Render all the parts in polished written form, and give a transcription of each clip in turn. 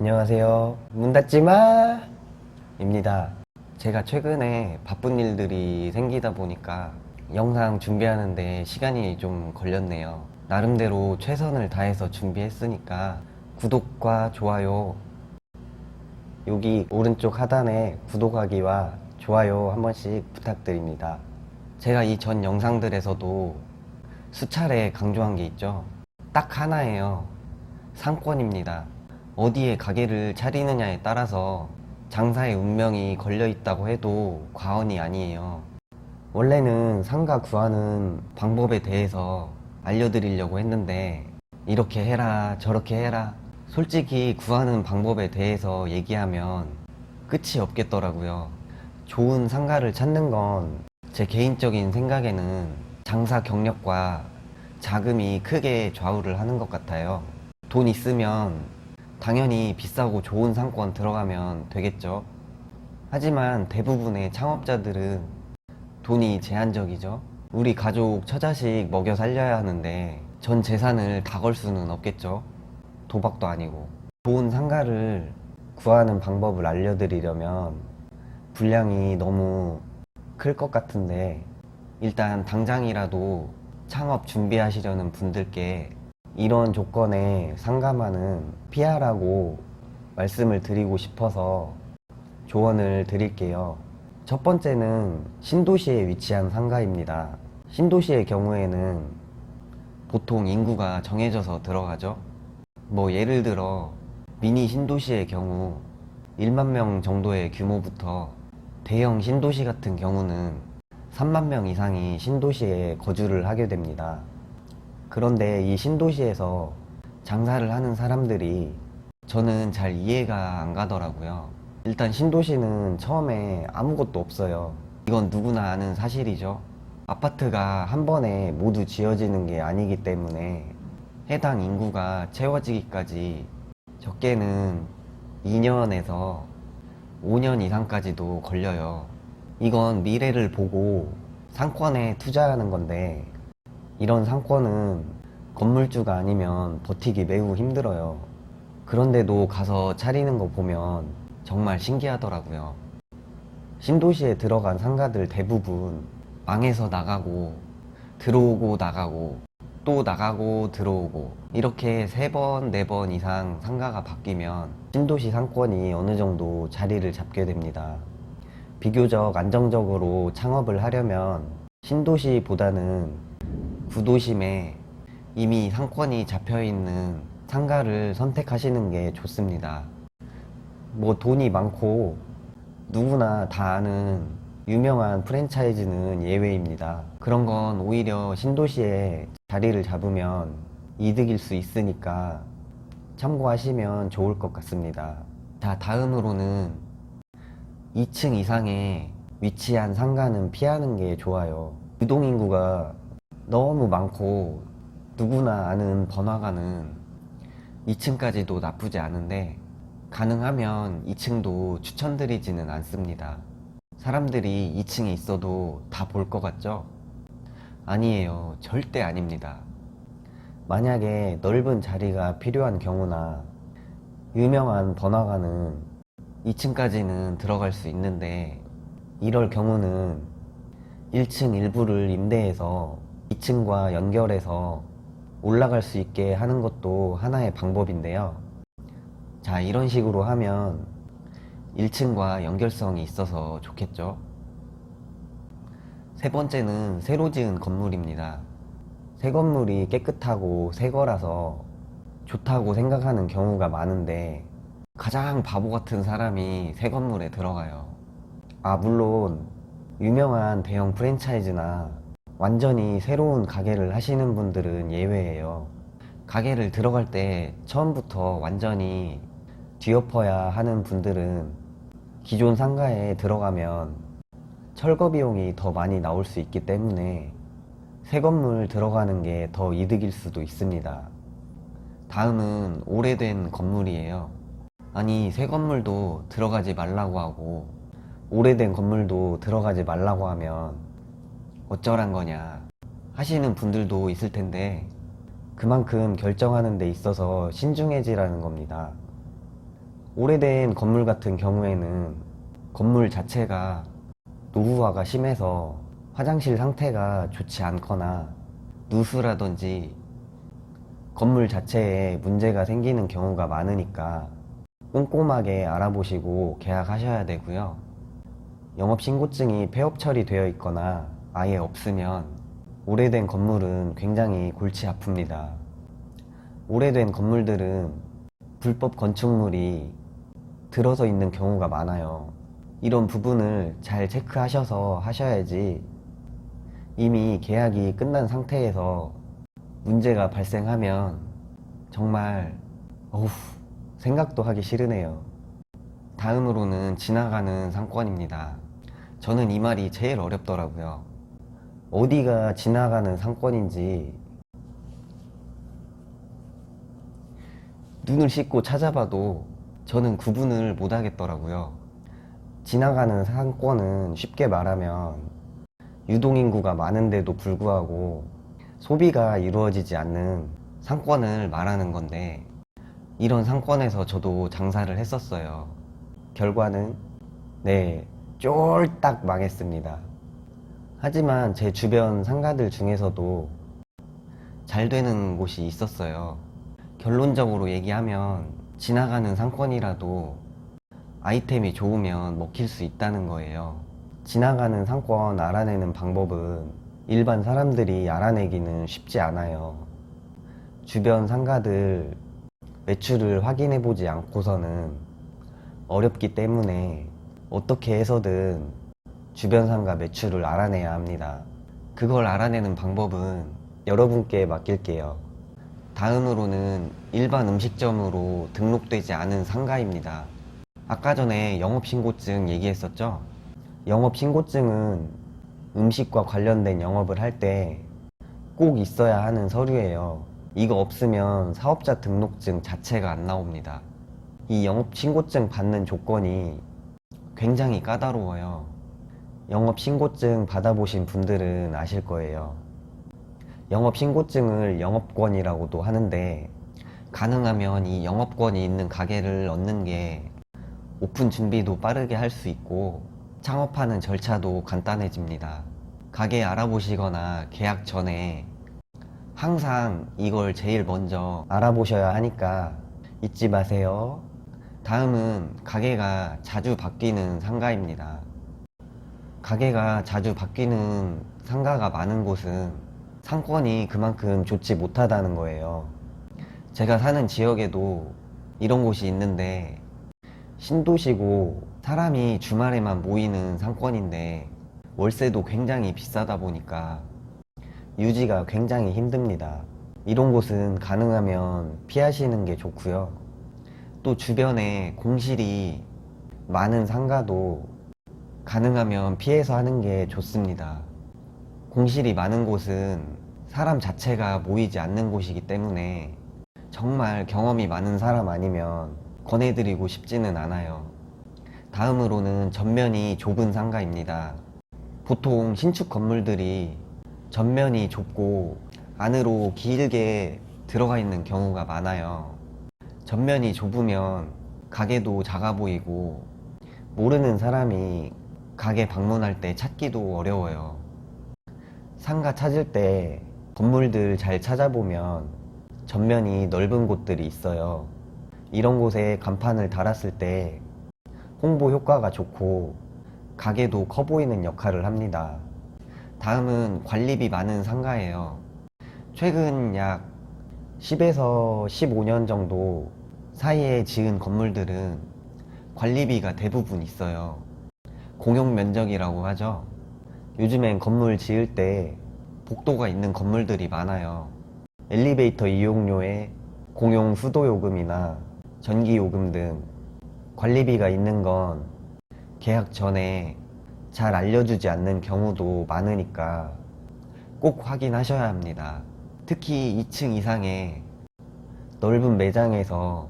안녕하세요. 문 닫지 마! 입니다. 제가 최근에 바쁜 일들이 생기다 보니까 영상 준비하는데 시간이 좀 걸렸네요. 나름대로 최선을 다해서 준비했으니까 구독과 좋아요, 여기 오른쪽 하단에 구독하기와 좋아요 한 번씩 부탁드립니다. 제가 이 전 영상들에서도 수차례 강조한 게 있죠. 딱 하나예요. 상권입니다. 어디에 가게를 차리느냐에 따라서 장사의 운명이 걸려 있다고 해도 과언이 아니에요. 원래는 상가 구하는 방법에 대해서 알려드리려고 했는데 이렇게 해라 저렇게 해라 솔직히 구하는 방법에 대해서 얘기하면 끝이 없겠더라고요. 좋은 상가를 찾는 건 제 개인적인 생각에는 장사 경력과 자금이 크게 좌우를 하는 것 같아요. 돈 있으면 당연히 비싸고 좋은 상권 들어가면 되겠죠. 하지만 대부분의 창업자들은 돈이 제한적이죠. 우리 가족 처자식 먹여 살려야 하는데 전 재산을 다 걸 수는 없겠죠. 도박도 아니고. 좋은 상가를 구하는 방법을 알려드리려면 분량이 너무 클 것 같은데 일단 당장이라도 창업 준비하시려는 분들께 이런 조건의 상가만은 피하라고 말씀을 드리고 싶어서 조언을 드릴게요. 첫 번째는 신도시에 위치한 상가입니다. 신도시의 경우에는 보통 인구가 정해져서 들어가죠. 뭐 예를 들어 미니 신도시의 경우 1만 명 정도의 규모부터 대형 신도시 같은 경우는 3만 명 이상이 신도시에 거주를 하게 됩니다. 그런데 이 신도시에서 장사를 하는 사람들이 저는 잘 이해가 안 가더라고요. 일단 신도시는 처음에 아무것도 없어요. 이건 누구나 아는 사실이죠. 아파트가 한 번에 모두 지어지는 게 아니기 때문에 해당 인구가 채워지기까지 적게는 2년에서 5년 이상까지도 걸려요. 이건 미래를 보고 상권에 투자하는 건데 이런 상권은 건물주가 아니면 버티기 매우 힘들어요. 그런데도 가서 차리는 거 보면 정말 신기하더라고요. 신도시에 들어간 상가들 대부분 망해서 나가고 들어오고 나가고 또 나가고 들어오고 이렇게 3번, 4번 이상 상가가 바뀌면 신도시 상권이 어느 정도 자리를 잡게 됩니다. 비교적 안정적으로 창업을 하려면 신도시보다는 구도심에 이미 상권이 잡혀있는 상가를 선택하시는 게 좋습니다. 뭐 돈이 많고 누구나 다 아는 유명한 프랜차이즈는 예외입니다. 그런 건 오히려 신도시에 자리를 잡으면 이득일 수 있으니까 참고하시면 좋을 것 같습니다. 자, 다음으로는 2층 이상에 위치한 상가는 피하는 게 좋아요. 유동인구가 너무 많고 누구나 아는 번화가는 2층까지도 나쁘지 않은데 가능하면 2층도 추천드리지는 않습니다. 사람들이 2층에 있어도 다 볼 것 같죠? 아니에요. 절대 아닙니다. 만약에 넓은 자리가 필요한 경우나 유명한 번화가는 2층까지는 들어갈 수 있는데 이럴 경우는 1층 일부를 임대해서 2층과 연결해서 올라갈 수 있게 하는 것도 하나의 방법인데요. 자, 이런 식으로 하면 1층과 연결성이 있어서 좋겠죠. 세 번째는 새로 지은 건물입니다. 새 건물이 깨끗하고 새 거라서 좋다고 생각하는 경우가 많은데 가장 바보 같은 사람이 새 건물에 들어가요. 물론 유명한 대형 프랜차이즈나 완전히 새로운 가게를 하시는 분들은 예외예요. 가게를 들어갈 때 처음부터 완전히 뒤엎어야 하는 분들은 기존 상가에 들어가면 철거 비용이 더 많이 나올 수 있기 때문에 새 건물 들어가는 게 더 이득일 수도 있습니다. 다음은 오래된 건물이에요. 아니, 새 건물도 들어가지 말라고 하고 오래된 건물도 들어가지 말라고 하면 어쩌란 거냐 하시는 분들도 있을 텐데 그만큼 결정하는 데 있어서 신중해지라는 겁니다. 오래된 건물 같은 경우에는 건물 자체가 노후화가 심해서 화장실 상태가 좋지 않거나 누수라든지 건물 자체에 문제가 생기는 경우가 많으니까 꼼꼼하게 알아보시고 계약하셔야 되고요. 영업신고증이 폐업 처리되어 있거나 아예 없으면 오래된 건물은 굉장히 골치 아픕니다. 오래된 건물들은 불법 건축물이 들어서 있는 경우가 많아요. 이런 부분을 잘 체크하셔서 하셔야지 이미 계약이 끝난 상태에서 문제가 발생하면 정말 어후, 생각도 하기 싫으네요. 다음으로는 지나가는 상권입니다. 저는 이 말이 제일 어렵더라고요. 어디가 지나가는 상권인지 눈을 씻고 찾아봐도 저는 구분을 못 하겠더라고요. 지나가는 상권은 쉽게 말하면 유동인구가 많은데도 불구하고 소비가 이루어지지 않는 상권을 말하는 건데, 이런 상권에서 저도 장사를 했었어요. 결과는 네, 쫄딱 망했습니다. 하지만 제 주변 상가들 중에서도 잘 되는 곳이 있었어요. 결론적으로 얘기하면 지나가는 상권이라도 아이템이 좋으면 먹힐 수 있다는 거예요. 지나가는 상권 알아내는 방법은 일반 사람들이 알아내기는 쉽지 않아요. 주변 상가들 매출을 확인해 보지 않고서는 어렵기 때문에 어떻게 해서든 주변 상가 매출을 알아내야 합니다. 그걸 알아내는 방법은 여러분께 맡길게요. 다음으로는 일반 음식점으로 등록되지 않은 상가입니다. 아까 전에 영업신고증 얘기했었죠? 영업신고증은 음식과 관련된 영업을 할 때 꼭 있어야 하는 서류예요. 이거 없으면 사업자 등록증 자체가 안 나옵니다. 이 영업신고증 받는 조건이 굉장히 까다로워요. 영업신고증 받아보신 분들은 아실 거예요. 영업신고증을 영업권이라고도 하는데, 가능하면 이 영업권이 있는 가게를 얻는 게 오픈 준비도 빠르게 할 수 있고 창업하는 절차도 간단해집니다. 가게 알아보시거나 계약 전에 항상 이걸 제일 먼저 알아보셔야 하니까 잊지 마세요. 다음은 가게가 자주 바뀌는 상가입니다. 가게가 자주 바뀌는 상가가 많은 곳은 상권이 그만큼 좋지 못하다는 거예요. 제가 사는 지역에도 이런 곳이 있는데, 신도시고 사람이 주말에만 모이는 상권인데 월세도 굉장히 비싸다 보니까 유지가 굉장히 힘듭니다. 이런 곳은 가능하면 피하시는 게 좋고요. 또 주변에 공실이 많은 상가도 가능하면 피해서 하는 게 좋습니다. 공실이 많은 곳은 사람 자체가 모이지 않는 곳이기 때문에 정말 경험이 많은 사람 아니면 권해드리고 싶지는 않아요. 다음으로는 전면이 좁은 상가입니다. 보통 신축 건물들이 전면이 좁고 안으로 길게 들어가 있는 경우가 많아요. 전면이 좁으면 가게도 작아 보이고 모르는 사람이 가게 방문할 때 찾기도 어려워요. 상가 찾을 때 건물들 잘 찾아보면 전면이 넓은 곳들이 있어요. 이런 곳에 간판을 달았을 때 홍보 효과가 좋고 가게도 커 보이는 역할을 합니다. 다음은 관리비 많은 상가예요. 최근 약 10에서 15년 정도 사이에 지은 건물들은 관리비가 대부분 있어요. 공용 면적이라고 하죠. 요즘엔 건물 지을 때 복도가 있는 건물들이 많아요. 엘리베이터 이용료에 공용 수도 요금이나 전기 요금 등 관리비가 있는 건 계약 전에 잘 알려주지 않는 경우도 많으니까 꼭 확인하셔야 합니다. 특히 2층 이상의 넓은 매장에서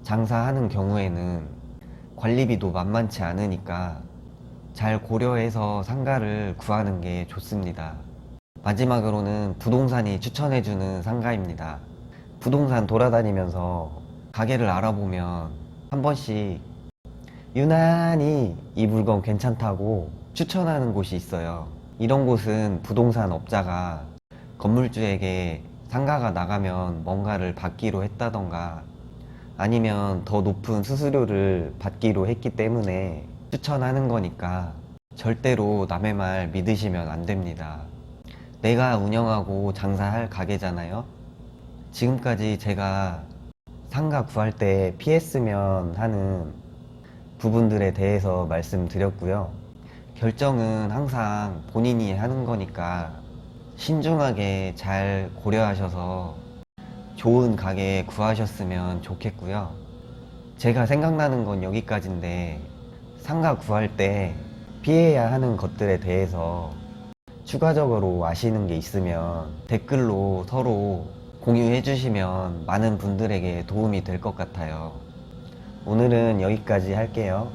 장사하는 경우에는 관리비도 만만치 않으니까 잘 고려해서 상가를 구하는 게 좋습니다. 마지막으로는 부동산이 추천해주는 상가입니다. 부동산 돌아다니면서 가게를 알아보면 한 번씩 유난히 이 물건 괜찮다고 추천하는 곳이 있어요. 이런 곳은 부동산 업자가 건물주에게 상가가 나가면 뭔가를 받기로 했다던가 아니면 더 높은 수수료를 받기로 했기 때문에 추천하는 거니까 절대로 남의 말 믿으시면 안 됩니다. 내가 운영하고 장사할 가게잖아요. 지금까지 제가 상가 구할 때 피했으면 하는 부분들에 대해서 말씀드렸고요. 결정은 항상 본인이 하는 거니까 신중하게 잘 고려하셔서 좋은 가게 구하셨으면 좋겠고요. 제가 생각나는 건 여기까지인데 상가 구할 때 피해야 하는 것들에 대해서 추가적으로 아시는 게 있으면 댓글로 서로 공유해 주시면 많은 분들에게 도움이 될 것 같아요. 오늘은 여기까지 할게요.